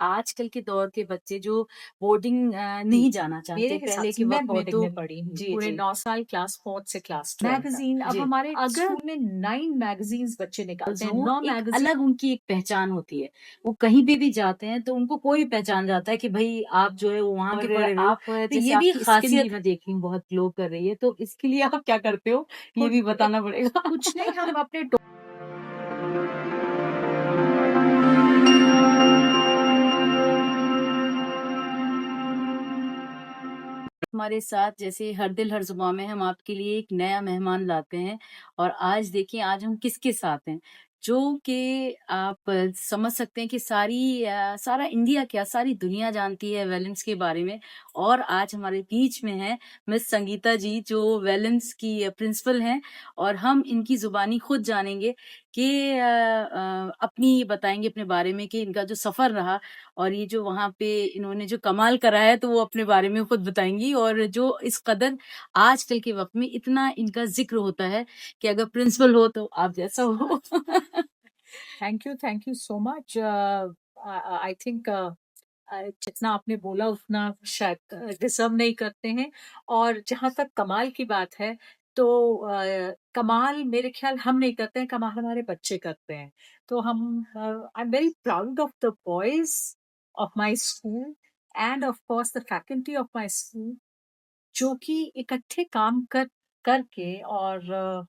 आजकल के दौर के बच्चे जो बोर्डिंग नहीं जाना मेरे चाहते, हिसाब पहले से के मैं वक्त में बोर्डिंग तो में पढ़ी हूँ जी पूरे जी 9 साल, क्लास 4 से क्लास 12 तक। मैगजीन अब जी हमारे अगर स्कूल में 9 मैगजीन्स बच्चे निकालते हैं। हो 9 एक मैगजीन अलग उनकी एक पहचान होती है। वो कहीं भी जाते हैं तो उनको कोई पहचान जाता है कि भाई आप जो है वो वहां के और पढ़े रहे हो। आप तो जैसे ये भी आपकी स्किन खासियत भी मैं देख रही हूँ बहुत ग्लो कर रही है, तो इसके लिए आप क्या करते हो ये भी कुछ बताना पड़ेगा। कुछ नहीं, हम अपने हमारे साथ जैसे हर दिल हर जुबां में हम आपके लिए एक नया मेहमान लाते हैं। और आज देखिए आज हम किसके साथ हैं, जो कि आप समझ सकते हैं कि सारा इंडिया क्या सारी दुनिया जानती है वेलेंस के बारे में। और आज हमारे बीच में है मिस संगीता जी, जो वेलेंस की प्रिंसिपल हैं। और हम इनकी जुबानी खुद जानेंगे कि अपनी बताएंगे अपने बारे में कि इनका जो सफर रहा और ये जो वहां पे इन्होंने जो कमाल करा है तो वो अपने बारे में खुद बताएंगी। और जो इस कदर आजकल के वक्त में इतना इनका जिक्र होता है कि अगर प्रिंसिपल हो तो आप जैसा हो। Thank you so much. I think जितना आपने बोला उतना शायद डिजर्व नहीं करते हैं। और जहां तक कमाल की बात है तो कमाल मेरे ख्याल हम नहीं करते हैं, कमाल हमारे बच्चे करते हैं। तो हम I am very proud of the boys of my school end of course the faculty of my school, जो कि इकट्ठे काम करके और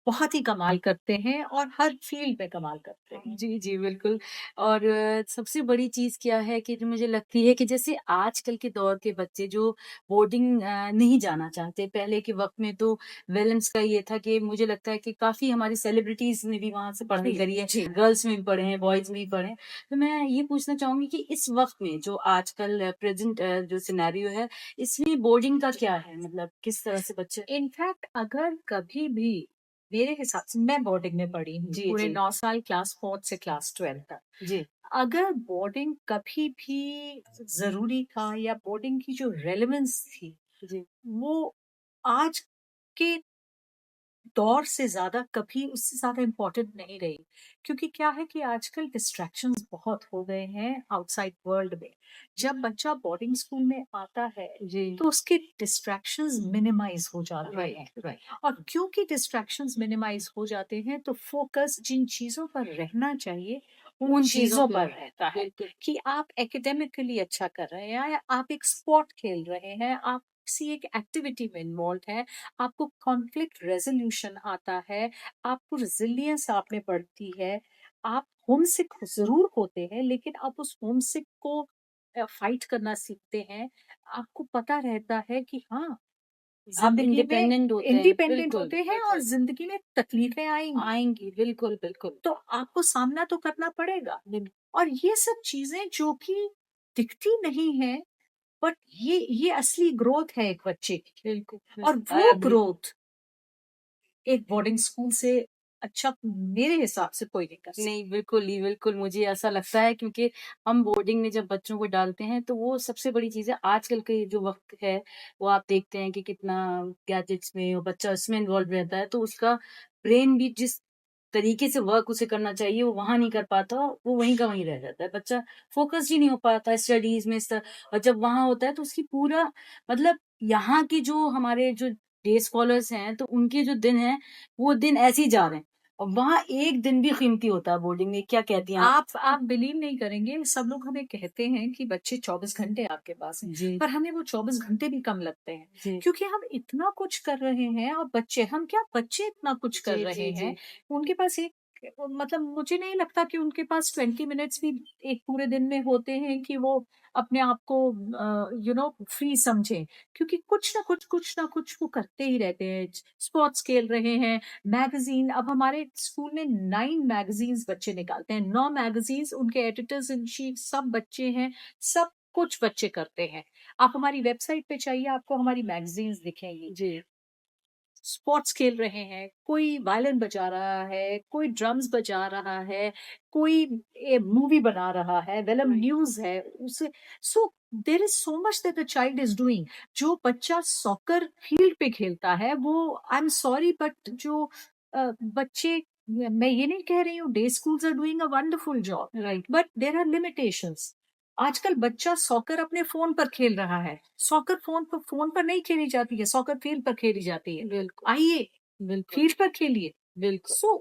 बहुत ही कमाल करते हैं और हर फील्ड में कमाल करते हैं। जी, जी, बिल्कुल। और सबसे बड़ी चीज़ क्या है कि जो मुझे लगती है कि जैसे आजकल के दौर के बच्चे जो बोर्डिंग नहीं जाना चाहते, पहले के वक़्त में तो वेलेंस का ये था कि मुझे लगता है कि काफ़ी हमारी सेलिब्रिटीज़ ने भी वहाँ से पढ़ाई जी करी है, जी। गर्ल्स में भी पढ़े हैं, बॉयज़ में भी पढ़े हैं। तो मैं ये पूछना चाहूँगी कि इस वक़्त में जो आजकल प्रेज़ेंट जो सिनेरियो है, इसमें बोर्डिंग का क्या है? मतलब किस तरह से बच्चे इनफैक्ट अगर कभी भी मेरे हिसाब से मैं बोर्डिंग में पढ़ी हूँ जी, पूरे जी, 9 साल, क्लास 4 से क्लास 12 तक। जी, अगर बोर्डिंग कभी भी जरूरी था या बोर्डिंग की जो रेलेवेंस थी जी, वो आज के दौर से ज़्यादा कभी उससे ज़्यादा इम्पोर्टेंट नहीं रही। क्योंकि क्या है कि आजकल डिस्ट्रैक्शंस बहुत हो गए हैं आउटसाइड वर्ल्ड में। जब बच्चा बोर्डिंग स्कूल में आता है जी। तो उसके डिस्ट्रैक्शंस मिनिमाइज हो जाते हैं। Right, right. और क्योंकि डिस्ट्रैक्शंस मिनिमाइज हो जाते हैं तो फोकस जिन चीज़ों पर रहना चाहिए उन उन चीज़ों चीज़ों पे पर रहता है। बिल्कुल। कि आप एकेडमिकली अच्छा कर रहे हैं या आप एक स्पोर्ट खेल रहे हैं, आप किसी एक एक्टिविटी में इन्वॉल्व है, आपको कॉन्फ्लिक्ट रेजोल्यूशन आता है, आपको रेजिलियंस आप में बढ़ती है, आप होमसिक ज़रूर होते हैं लेकिन आप उस होमसिक को फाइट करना सीखते हैं। आपको पता रहता है कि हाँ, आप ज़िंदगी में इंडिपेंडेंट होते हैं, इंडिपेंडेंट बिल्कुल, होते हैं और बिल्कुल। ज़िंदगी में तकलीफें आएँगी, आएँगी, बिल्कुल, बिल्कुल। तो आपको सामना तो करना पड़ेगा। बिल और ये सब चीज़ें जो कि दिखती नहीं हैं, बट ये असली ग्रोथ है एक बच्चे की। बिल्कुल, और आई वो एग्री। ग्रोथ एक बोर्डिंग स्कूल से अच्छा मेरे हिसाब से कोई नहीं कर सकता। नहीं, बिल्कुल ही, बिल्कुल मुझे ऐसा लगता है क्योंकि हम बोर्डिंग में जब बच्चों को डालते हैं तो वो सबसे बड़ी चीज़ है आजकल के जो वक़्त है, वो आप देखते हैं कि कितना गैजेट्स में वो बच्चा उसमें इन्वॉल्व रहता है, तो उसका ब्रेन भी जिस तरीके से वर्क उसे करना चाहिए वो वहाँ नहीं कर पाता, वो वहीं का वहीं रह जाता है। बच्चा फ़ोकस्ड ही नहीं हो पाता स्टडीज़ में और जब वहाँ होता है तो उसकी पूरा मतलब यहाँ के जो हमारे जो डे स्कॉलर्स हैं, तो उनके जो दिन हैं, वो दिन ऐसे ही जा रहे हैं। और वहाँ एक दिन भी कीमती होता है बोर्डिंग में, क्या कहती हैं आप? आप बिलीव नहीं करेंगे, सब लोग हमें कहते हैं कि बच्चे 24 घंटे आपके पास हैं, जी, पर हमें वो 24 घंटे भी कम लगते हैं। जी, क्योंकि हम इतना कुछ कर रहे हैं और बच्चे इतना कुछ कर जी, रहे जी, हैं। जी। उनके पास एक मतलब मुझे नहीं लगता कि उनके पास 20 मिनट्स भी एक पूरे दिन में होते हैं कि वो अपने आप को फ्री समझें। क्योंकि कुछ ना कुछ वो करते ही रहते हैं। स्पोर्ट्स खेल रहे हैं, मैगज़ीन, अब हमारे स्कूल में 9 मैगज़ीन्स बच्चे निकालते हैं। 9 मैगज़ीन्स, उनके एडिटर्स इन चीफ सब बच्चे हैं, सब कुछ बच्चे करते हैं। आप हमारी वेबसाइट पे जाइए, आपको हमारी मैगज़ीन्स दिखेंगी। जी, स्पोर्ट्स खेल रहे हैं, कोई वायलिन बजा रहा है, कोई ड्रम्स बजा रहा है, कोई मूवी बना रहा है, वेलम राइट। न्यूज़ है, उसे so there is so much that the child is doing. जो बच्चा सॉकर फील्ड पे खेलता है, वो आई एम सॉरी बट जो बच्चे, मैं ये नहीं कह रही हूँ, day schools are doing a wonderful job, right, but there are limitations. आजकल बच्चा सॉकर अपने फ़ोन पर खेल रहा है। सॉकर फ़ोन पर नहीं खेली जाती है, सॉकर फील्ड पर खेली जाती है। बिल्कुल, आइए, बिल्कुल, फील्ड पर खेलिए। बिल्कुल। सो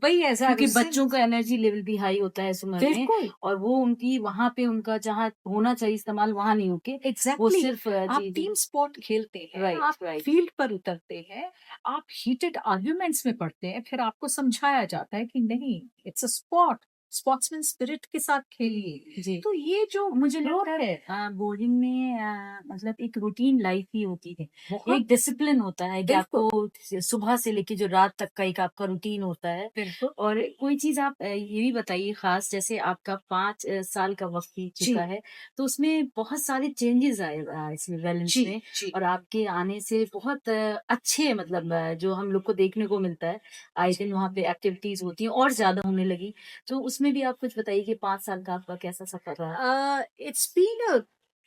वही ऐसा क्योंकि उससे बच्चों का एनर्जी लेवल भी हाई होता है इस उम्र में बिल्कुल, और वो उनकी वहाँ पे उनका जहाँ होना चाहिए इस्तेमाल वहाँ नहीं होके वो एग्ज़ैक्टली सिर्फ़ आप जी, जी। टीम स्पोर्ट खेलते हैं, राइट, आप राइट। फील्ड पर उतरते हैं, आप हीटेड आर्ग्यूमेंट्स में पड़ते हैं, फिर आपको समझाया जाता है कि नहीं, it's a sport, sportsman spirit के साथ खेलिए। जी। तो ये जो मुझे फ्लो लगता है, है बोर्डिंग में मतलब एक रूटीन लाइफ ही होती है। बहुत एक डिसिप्लिन होता है कि बिल्कुल, आपको सुबह से लेके जो रात तक का एक आपका रूटीन होता है बिल्कुल। और कोई चीज़ आप ये भी बताइए ख़ास जैसे आपका 5 साल का वक़्त बीत चुका जी, है, तो उसमें बहुत सारे चेंजेज़ आए इसमें वेलेंस जी, में जी। और आपके आने से बहुत अच्छे मतलब जो हम लोग को देखने को मिलता है, आए दिन वहाँ पे एक्टिविटीज़ होती हैं और ज़्यादा होने लगी। तो उसमें भी आप कुछ बताइए कि 5 साल का आपका कैसा सफ़र रहा? It's been a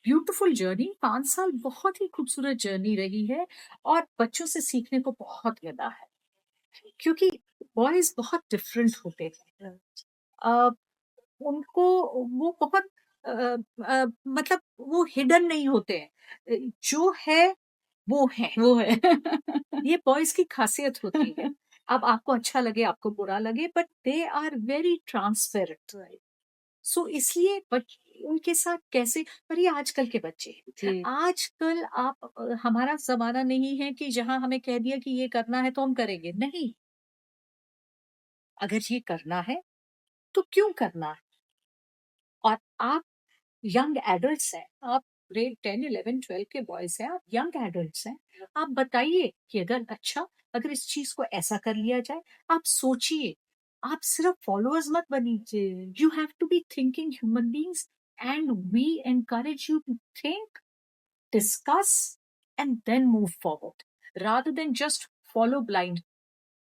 beautiful journey 5 साल बहुत ही खूबसूरत जर्नी रही है और बच्चों से सीखने को बहुत मिला है क्योंकि बॉयज़ बहुत डिफरेंट होते हैं। अ, उनको वो बहुत अ मतलब वो हिडन नहीं होते हैं। जो है वो है। वो है। ये बॉयज़ की खासियत होती है। अब आपको अच्छा लगे, आपको बुरा लगे but they are very transparent. Right, so इसलिए बच उनके साथ कैसे पर ये आजकल के बच्चे हैं। जी, आजकल आप हमारा ज़माना नहीं है कि जहाँ हमें कह दिया कि ये करना है तो हम करेंगे। नहीं, अगर ये करना है तो क्यों करना है? और आप यंग एडल्ट्स हैं, आप ग्रेड 10, 11, 12 के बॉयज़ हैं, आप यंग एडल्ट्स हैं। आप बताइए कि अगर इस चीज़ को ऐसा कर लिया जाए, आप सोचिए, आप सिर्फ फॉलोअर्स मत बनिए। जी, You have to be thinking human beings and we encourage you to think, discuss and then move forward rather than just follow blind.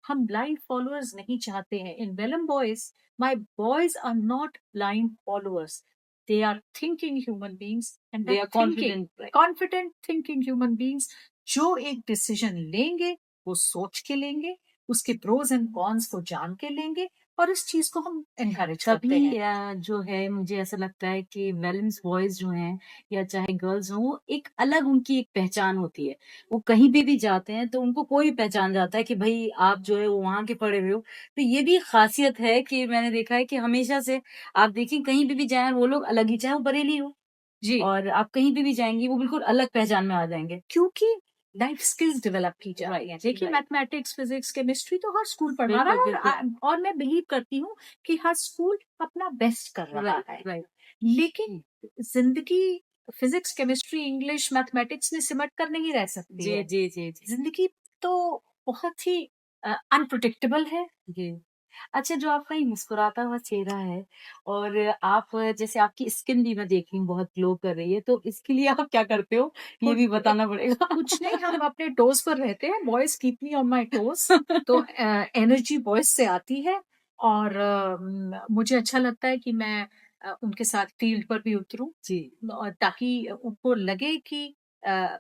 हम ब्लाइंड फॉलोअर्स नहीं चाहते हैं in Welham boys my boys are not blind followers they are thinking human beings and they that are thinking confident right, confident thinking human beings जो एक decision लेंगे वो सोच के लेंगे उसके प्रोज एंड कॉन्स को जान के लेंगे और इस चीज को हम एनकरेज करते हैं तभी जो है मुझे ऐसा लगता है कि वेलेंस बॉयज़ जो हैं या चाहे गर्ल्स हों, वो एक अलग उनकी एक पहचान होती है। वो कहीं पे भी जाते हैं तो उनको कोई पहचान जाता है कि भई आप जो है वो वहाँ के पढ़े हुए हो। तो ये भी ख़ासियत है कि मैंने देखा है कि हमेशा से आप देखिए कहीं पे भी जाएँ वो लोग अलग ही, चाहे वो बरेली हो जी और आप कहीं पे भी जाएँगी वो बिल्कुल अलग पहचान में आ जाएँगे। क्योंकि लाइफ स्किल्स डेवलप की जाती हैं। राइट, देखिए राइट। मैथमेटिक्स, फिज़िक्स, केमिस्ट्री तो हर स्कूल पढ़ा रहा बिल्कुल, है बिल्कुल। और मैं बिलीव करती हूँ कि हर स्कूल अपना बेस्ट कर रहा राइट, है। राइट। लेकिन ज़िंदगी फिज़िक्स, केमिस्ट्री, इंग्लिश, मैथमेटिक्स में सिमट कर नहीं रह सकती जी, है। जी, जी, जी। ज़िंदगी तो बहुत ही अनप्रेडिक्टेबल है। जी। अच्छा जो आपका ये मुस्कुराता हुआ चेहरा है और आप जैसे आपकी स्किन भी मैं देख रही हूँ बहुत ग्लो कर रही है, तो इसके लिए आप क्या करते हो? ये कुछ भी बताना पड़ेगा। कुछ नहीं हम अपने टोज़ पर रहते हैं, boys keep me on my toes तो एनर्जी बॉयज़ से आती है और मुझे अच्छा लगता है कि मैं उनके साथ फील्ड पर भी उतरूँ जी, और ताकि उनको लगे कि अ,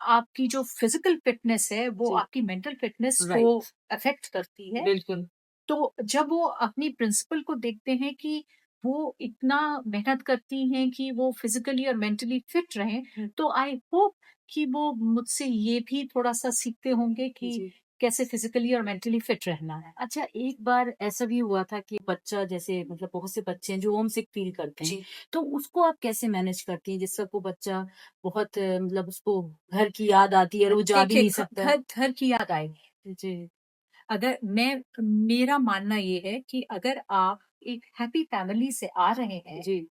आपकी जो फिज़िकल फ़िटनेस है, वो जी, आपकी मेंटल फ़िटनेस को राइट, अफ़ेक्ट करती है। बिल्कुल, तो जब वो अपनी प्रिंसिपल को देखते हैं कि वो इतना मेहनत करती हैं कि वो फिज़िकली और मेंटली फिट रहें, तो आई होप कि वो मुझसे ये भी थोड़ा-सा सीखते होंगे कि जी। कैसे फिज़िकली और मेंटली फिट रहना है। अच्छा एक बार ऐसा भी हुआ था कि बच्चा जैसे मतलब बहुत से बच्चे हैं जो होम सिक फ़ील करते हैं, जी। तो उसको आप कैसे मैनेज करती हैं जिससे वो बच्चा बहुत मतलब उसको घर की याद आती है और वो जा भी देखिए नहीं घ सकता? घर घर की याद आएगी। जी, अगर मैं मेरा मानना ये है कि अगर आप एक हैप्पी फैमिली से आ रहे हैं, जी,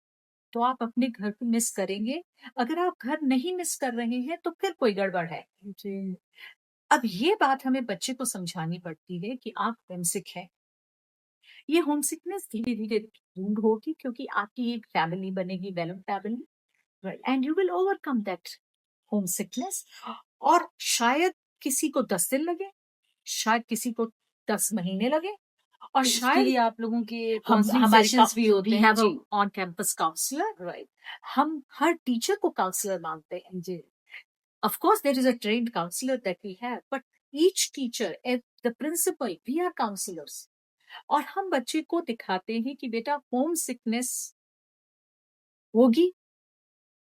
तो आप अपने घर को मिस करेंगे। अगर आप घर नहीं मिस कर रहे हैं, तो फिर कोई गड़बड़ है। जी, अब ये बात हमें बच्चे को समझानी पड़ती है कि आप होमसिक हैं। ये होमसिकनेस धीरे-धीरे दूर होगी क्योंकि आपकी एक फैमिली बनेगी, Welham family right. And you will overcome that homesickness और शायद किसी को 10 दिन लगे, शायद किसी को 10 महीने लगे और तो उसके शायद लिए आप लोगों के हम काउंसलिंग हमारे का सेशंस भी वी होते हैं। हैव अ जी, ऑन कैंपस काउंसलर राइट, हम हर टीचर को काउंसलर मानते हैं। जी, Of course, there is a trained counselor that we have, but each teacher, the principal, we are counselors. और हम बच्चे को दिखाते हैं कि बेटा होम सिकनेस होगी,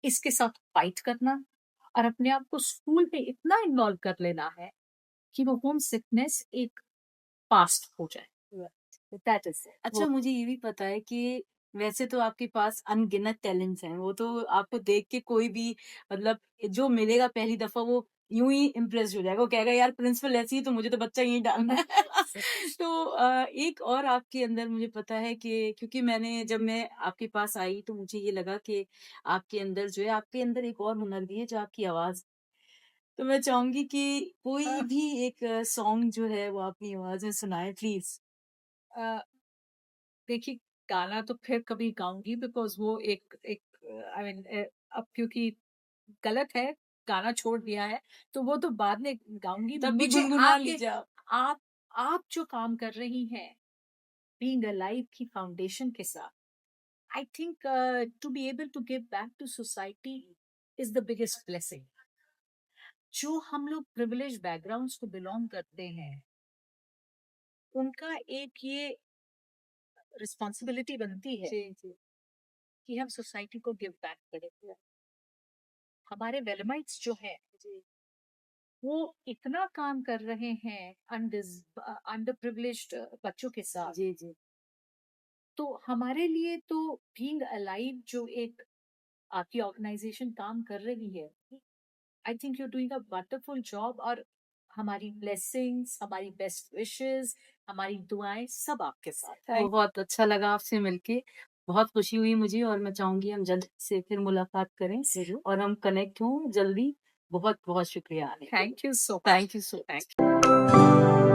इसके साथ फाइट करना और अपने आप को स्कूल में इतना इन्वॉल्व कर लेना है कि वो होम सिकनेस एक पास्ट हो जाए। That is it. अच्छा, मुझे ये भी पता है कि वैसे तो आपके पास अनगिनत टैलेंट्स हैं, वो तो आपको देख के कोई भी मतलब जो मिलेगा पहली दफ़ा वो यूँ ही इम्प्रेस्ड हो जाएगा, वो कहेगा यार प्रिंसिपल ऐसी है तो मुझे तो बच्चा यहीं डालना है। तो एक और आपके अंदर मुझे पता है कि क्योंकि मैंने जब मैं आपके पास आई तो मुझे ये लगा कि आपके अंदर जो है आपके अंदर एक और हुनर भी है जो आपकी आवाज़। तो मैं चाहूँगी कि कोई भी एक सॉन्ग जो है वो अपनी आवाज़ में सुनाएँ प्लीज़। अ, देखिए, गाना तो फिर कभी गाऊँगी बिकॉज़ वो एक एक आई मीन अब क्योंकि गलत है, गाना छोड़ दिया है, तो वो तो बाद में गाऊँगी। तब भी मुझे गुनगुना आपके लीजिए आप। आप आप जो काम कर रही हैं, बीइंग अलाइव की फाउंडेशन के साथ, I think to be able to give back to society is the biggest blessing. जो हम लोग प्रिविलेज्ड बैकग्राउंड्स को बिलॉन्ग करते हैं, उनका एक ये रिस्पॉन्सिबिलिटी बनती है जी, जी। कि हम सोसाइटी को गिव बैक करें। हमारे वेलमाइट्स जो हैं, जी। वो इतना काम कर रहे हैं अंडर प्रिविलेज्ड बच्चों के साथ, जी, जी। तो हमारे लिए तो बीइंग अलाइव जो एक आपकी ऑर्गेनाइजेशन काम कर रही है, I think you doing a wonderful job और हमारी ब्लेसिंग्स, हमारी बेस्ट विशेस, हमारी दुआएं सब आपके साथ है। बहुत अच्छा लगा आपसे मिलके। बहुत खुशी हुई मुझे और मैं चाहूँगी हम जल्द से फिर मुलाकात करें जरूर। और हम कनेक्ट हों जल्दी। बहुत-बहुत शुक्रिया आने के लिए। Thank you so thank you so much. Much.